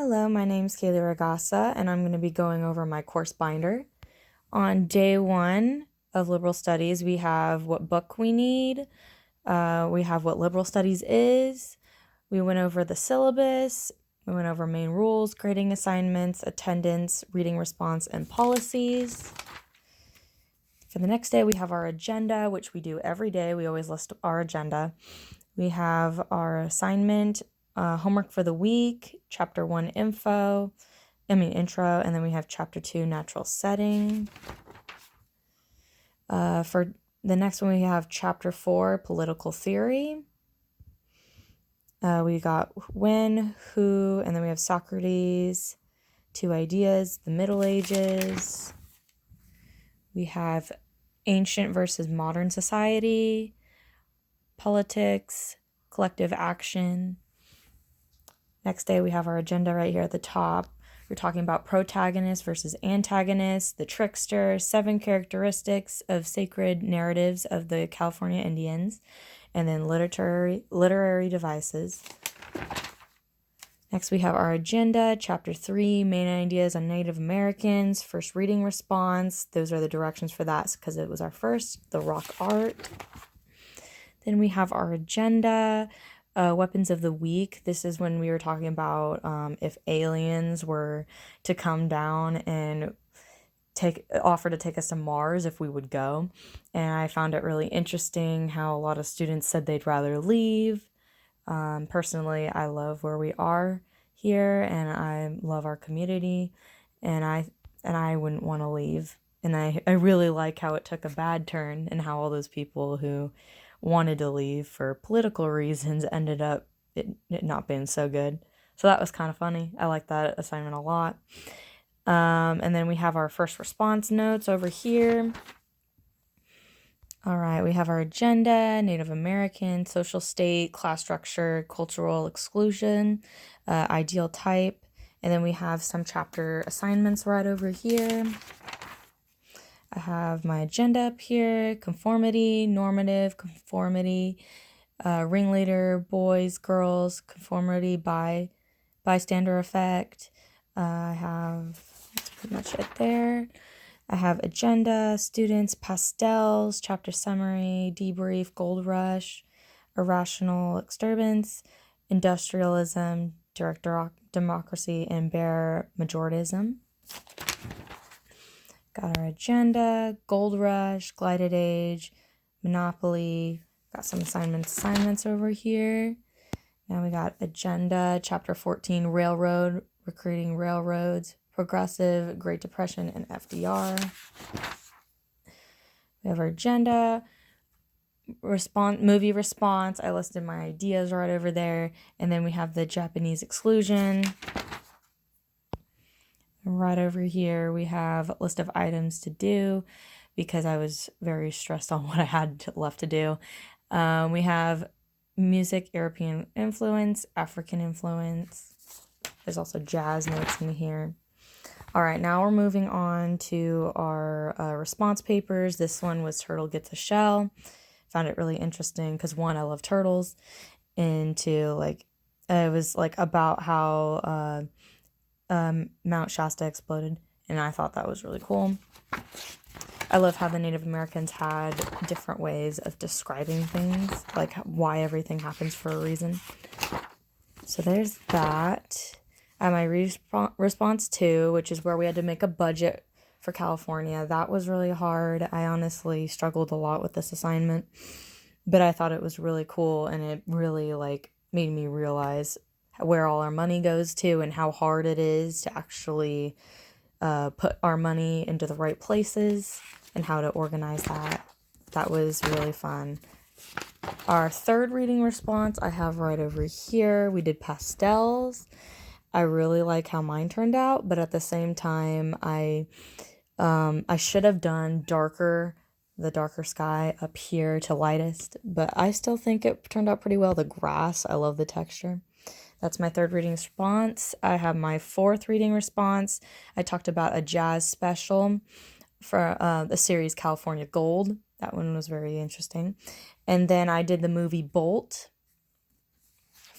Hello, my name's Kaylee Ragasa, and I'm going to be going over my course binder. On day one of liberal studies, we have what book we need. We have what liberal studies is. We went over the syllabus. We went over main rules, grading assignments, attendance, reading response, and policies. For the next day, we have our agenda, which we do every day. We always list our agenda. We have our assignment, homework for the week, chapter 1 intro, and then we have chapter 2 natural setting. For the next one, we have chapter 4 political theory. We got when, who, and then we have Socrates, 2 ideas, the Middle Ages. We have ancient versus modern society, politics, collective action. Next day, we have our agenda right here at the top. We're talking about protagonist versus antagonist, the trickster, 7 characteristics of sacred narratives of the California Indians, and then literary devices. Next, we have our agenda, chapter 3, main ideas on Native Americans, first reading response. Those are the directions for that because it was our first, the rock art. Then we have our agenda, weapons of the week. This is when we were talking about if aliens were to come down and offer to take us to Mars, if we would go. And I found it really interesting how a lot of students said they'd rather leave. Personally, I love where we are here, and I love our community, and I wouldn't want to leave. And I really like how it took a bad turn, and how all those people who wanted to leave for political reasons ended up it not being so good. So that was kind of funny. I like that assignment a lot. And then we have our first response notes over here. All right, we have our agenda, Native American, social state, class structure, cultural exclusion, ideal type, and then we have some chapter assignments right over here. I have my agenda up here, conformity, normative, conformity, ringleader, boys, girls, conformity, bystander effect. That's pretty much it there. I have agenda, students, pastels, chapter summary, debrief, gold rush, irrational disturbance, industrialism, direct democracy, and bare majoritism. Got our agenda, gold rush, glided age, monopoly. Got some assignments over here. Now we got agenda, chapter 14, railroad, recruiting railroads, progressive, Great Depression, and FDR. We have our agenda, movie response. I listed my ideas right over there. And then we have the Japanese exclusion. Right over here, we have a list of items to do because I was very stressed on what I had left to do. We have music, European influence, African influence. There's also jazz notes in here. All right, now we're moving on to our response papers. This one was Turtle Gets a Shell. Found it really interesting because, one, I love turtles, and two, it was about how Mount Shasta exploded, and I thought that was really cool. I love how the Native Americans had different ways of describing things, like why everything happens for a reason. So there's that. My response 2, which is where we had to make a budget for California. That was really hard. I honestly struggled a lot with this assignment, but I thought it was really cool, and it really made me realize where all our money goes to and how hard it is to actually put our money into the right places and how to organize that. That was really fun. Our third reading response I have right over here. We did pastels. I really like how mine turned out, but at the same time, I should have done the darker sky up here to lightest, but I still think it turned out pretty well. The grass, I love the texture. That's my third reading response. I have my fourth reading response. I talked about a jazz special for the series California Gold. That one was very interesting. And then I did the movie Bolt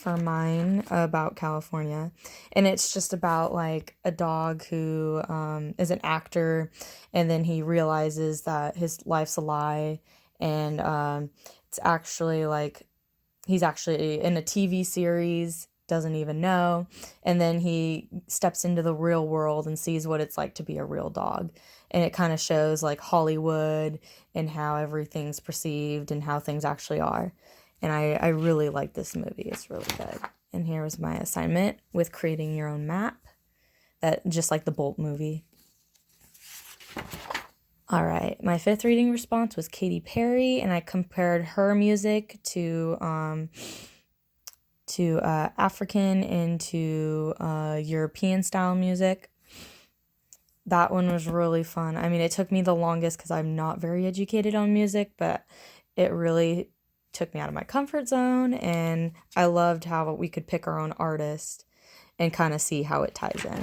for mine about California, and it's just about like a dog who is an actor, and then he realizes that his life's a lie, and it's actually like he's actually in a TV series, doesn't even know, and then he steps into the real world and sees what it's like to be a real dog. And it kind of shows like Hollywood and how everything's perceived and how things actually are. And I really like this movie. It's really good. And here was my assignment with creating your own map, that just like the Bolt movie. All right, my fifth reading response was Katy Perry, and I compared her music to African and to European style music. That one was really fun. I mean, it took me the longest because I'm not very educated on music, but it really took me out of my comfort zone, and I loved how we could pick our own artist and kind of see how it ties in.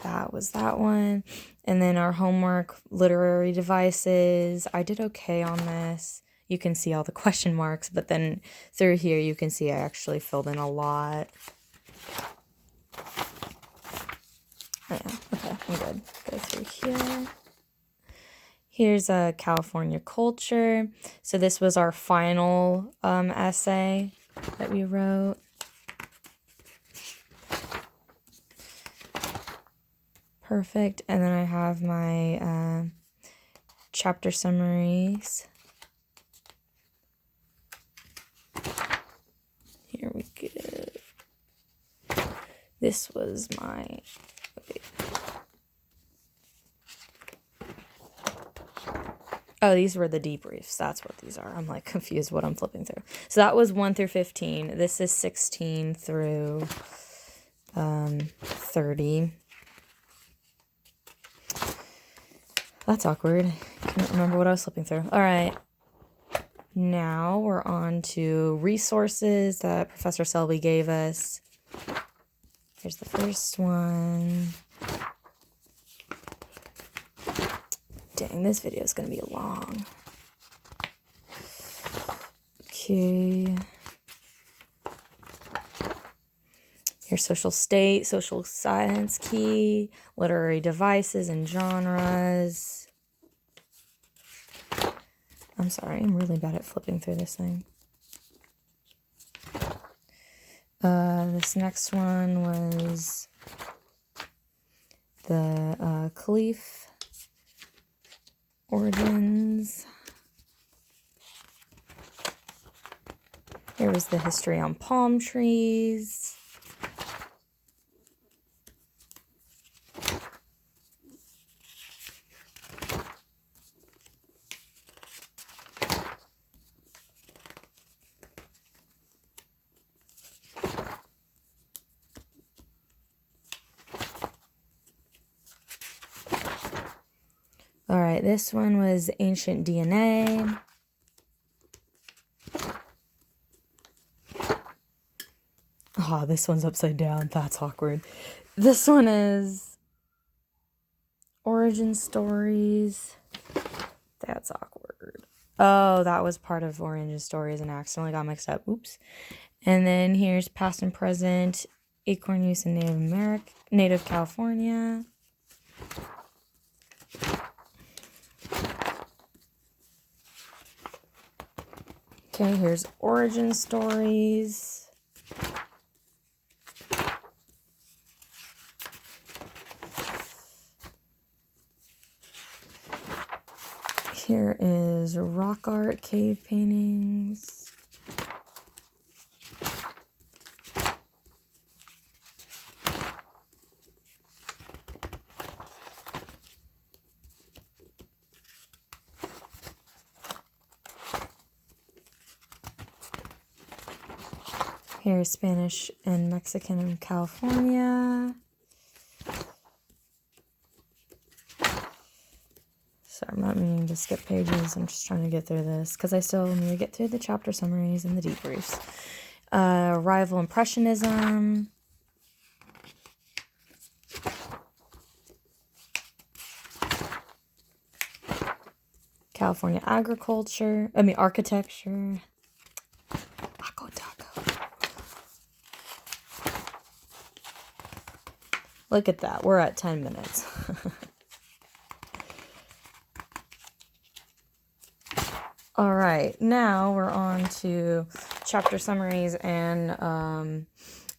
That was that one. And then our homework, literary devices. I did okay on this. You can see all the question marks, but then through here you can see I actually filled in a lot. Oh, yeah. Okay, I'm good. Go through here. Here's a California culture. So this was our final essay that we wrote. Perfect. And then I have my chapter summaries. Here we go. This was my... Wait. Oh, these were the debriefs. That's what these are. I'm like confused what I'm flipping through. So that was 1 through 15. This is 16 through 30. That's awkward. I can't remember what I was flipping through. All right. Now we're on to resources that Professor Selby gave us. Here's the first one. Dang, this video is going to be long. Okay. Here's social state, social science key, literary devices and genres. I'm sorry, I'm really bad at flipping through this thing. This next one was the Caliph origins. Here was the history on palm trees. All right, this one was ancient DNA. Oh, this one's upside down. That's awkward. This one is origin stories. That's awkward. Oh, that was part of origin stories and I accidentally got mixed up. Oops. And then here's past and present, acorn use in Native California. Okay, here's origin stories. Here is rock art, cave paintings. Here's Spanish and Mexican in California. Sorry, I'm not meaning to skip pages. I'm just trying to get through this because I still need to get through the chapter summaries and the debriefs. Rival Impressionism. California architecture. Look at that. We're at 10 minutes. All right, now we're on to chapter summaries and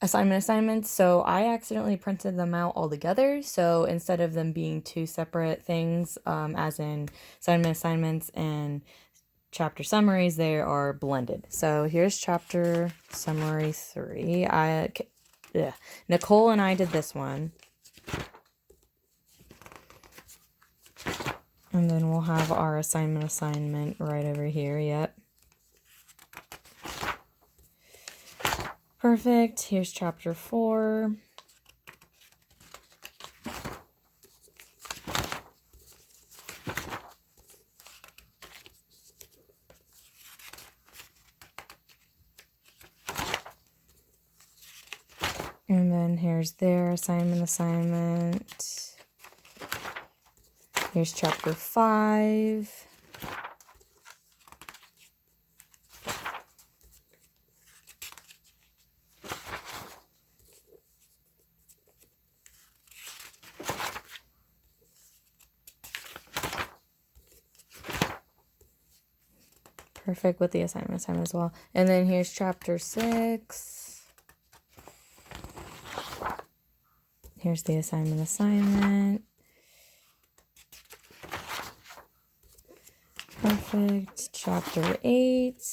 assignments. So I accidentally printed them out all together. So instead of them being two separate things, as in assignments and chapter summaries, they are blended. So here's chapter summary 3. Nicole and I did this one. And then we'll have our assignment right over here. Yep. Perfect. Here's chapter 4. And then here's their assignment. Here's chapter 5. Perfect with the assignment as well. And then here's chapter 6. Here's the assignment. Perfect. Chapter 8.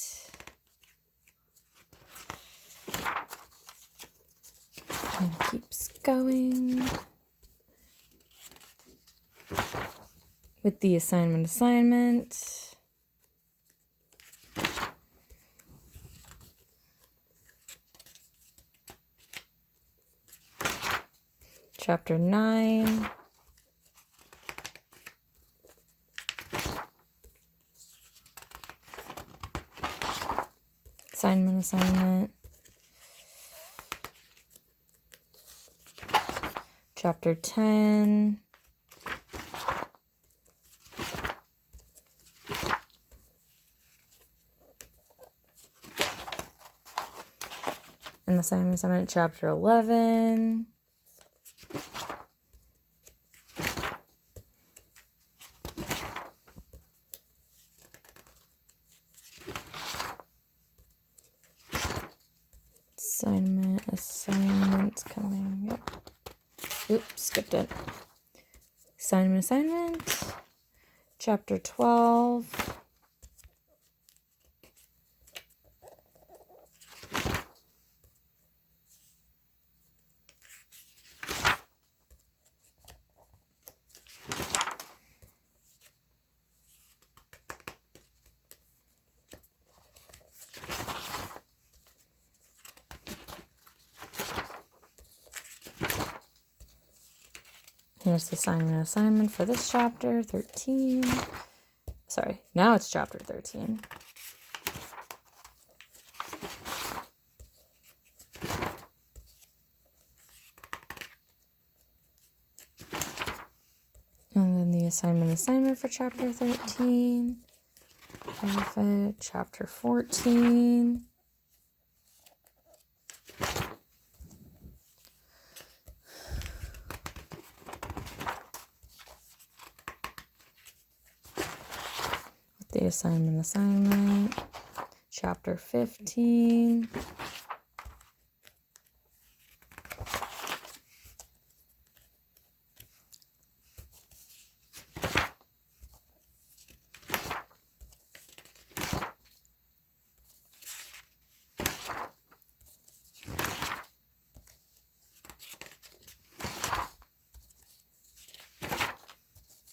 And keeps going with the assignment. Chapter 9. Assignment. Chapter 10. And assignment, chapter 11. Assignment coming. Yep. Oops, skipped it. Assignment. Chapter 12. Here's the assignment for this chapter, 13. Sorry, now it's chapter 13. And then the assignment for chapter 13. Perfect. Chapter 14. The assignment. Chapter 15.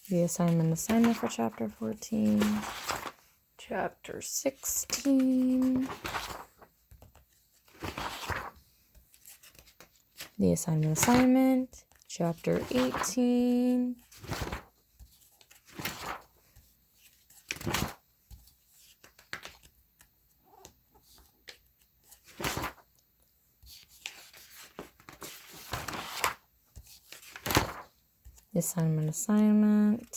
The assignment for chapter 14. Chapter 16. The assignment. Chapter 18. The assignment.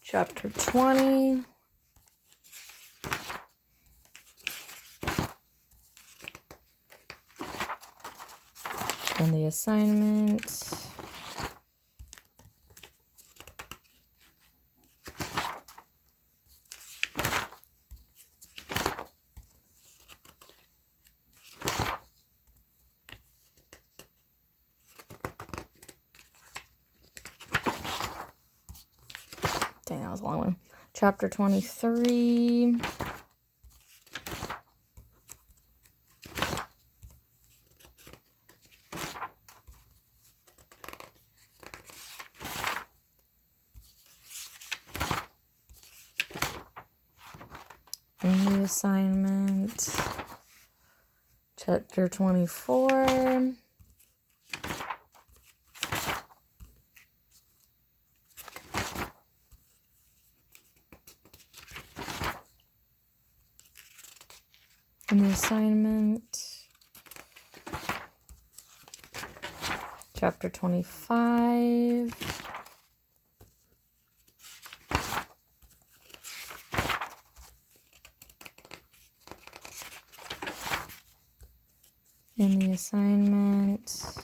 Chapter 20. And the assignment. Dang, that was a long one. Chapter 23. And the assignment. Chapter 24. And the assignment. Chapter 25. And the assignment.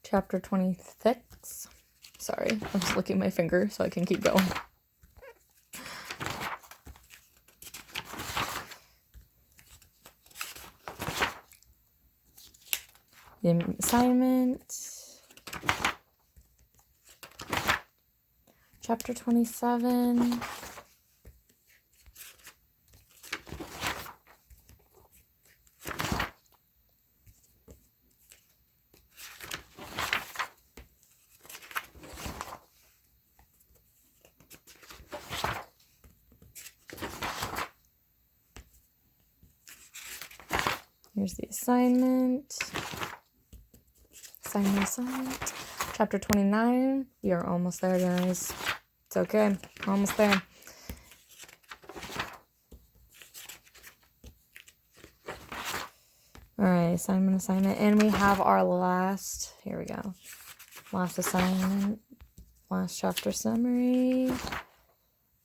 Chapter 26. Sorry, I'm just licking my finger so I can keep going. The assignment. Chapter 27. Here's the assignment. Assignment. Chapter 29. We are almost there, guys. It's okay. Almost there. Alright, assignment. And we have our last, here we go. Last assignment. Last chapter summary.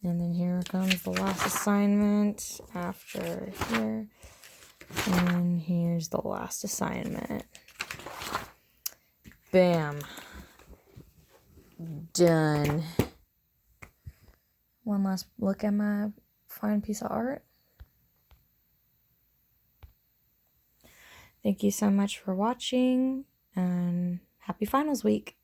And then here comes the last assignment after here. And here's the last assignment. Bam. Done. One last look at my fine piece of art. Thank you so much for watching, and happy finals week.